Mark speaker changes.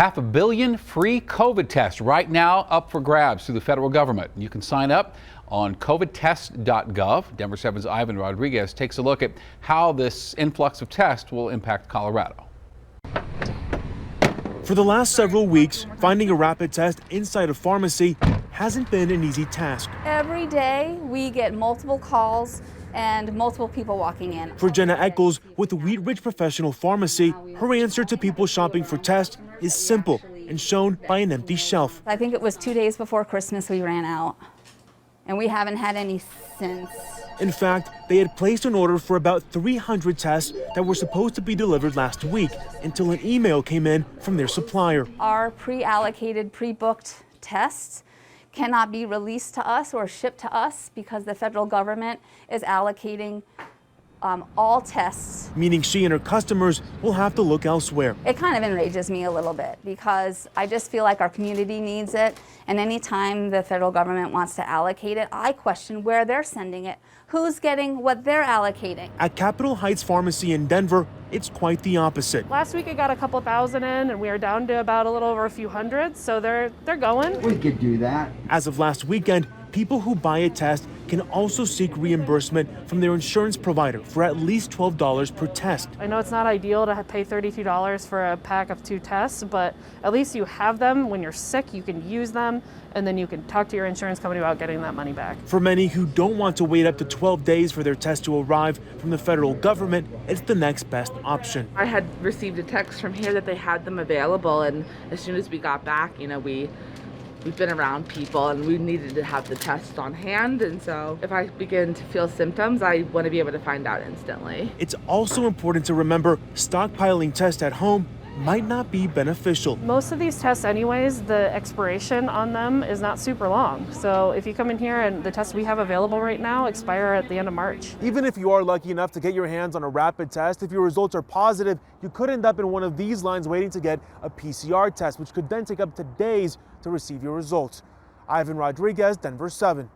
Speaker 1: 500 million free COVID tests right now up for grabs through the federal government. You can sign up on COVIDtests.gov. Denver 7's Ivan Rodriguez takes a look at how this influx of tests will impact Colorado.
Speaker 2: For the last several weeks, finding a rapid test inside a pharmacy hasn't been an easy task.
Speaker 3: Every day we get multiple calls and multiple people walking in.
Speaker 2: For Jenna Eccles with Wheat Ridge Professional Pharmacy, her answer to people shopping for tests is simple and shown by an empty shelf.
Speaker 3: I think it was 2 days before Christmas we ran out, and we haven't had any since.
Speaker 2: In fact, they had placed an order for about 300 tests that were supposed to be delivered last week until an email came in from their supplier.
Speaker 3: Our pre-allocated, pre-booked tests cannot be released to us or shipped to us because the federal government is allocating all tests.
Speaker 2: Meaning she and her customers will have to look elsewhere.
Speaker 3: It kind of enrages me a little bit because I just feel like our community needs it, and anytime the federal government wants to allocate it, I question where they're sending it, who's getting what they're allocating.
Speaker 2: At Capitol Heights Pharmacy in Denver, it's quite the opposite.
Speaker 4: Last week I got a couple thousand in, and we are down to about a little over a few hundred, so they're going.
Speaker 5: We could do that.
Speaker 2: As of last weekend, people who buy a test can also seek reimbursement from their insurance provider for at least $12 per test.
Speaker 4: I know it's not ideal to pay $32 for a pack of 2 tests, but at least you have them. When you're sick, you can use them, and then you can talk to your insurance company about getting that money back.
Speaker 2: For many who don't want to wait up to 12 days for their test to arrive from the federal government, it's the next best option.
Speaker 6: I had received a text from here that they had them available, and as soon as we got back, we've been around people and we needed to have the test on hand, and so if I begin to feel symptoms, I want to be able to find out instantly.
Speaker 2: It's also important to remember stockpiling tests at home might not be beneficial.
Speaker 4: Most of these tests anyways, the expiration on them is not super long. So if you come in here and the tests we have available right now expire at the end of March.
Speaker 2: Even if you are lucky enough to get your hands on a rapid test, if your results are positive, you could end up in one of these lines waiting to get a PCR test, which could then take up to days to receive your results. Ivan Rodriguez, Denver 7.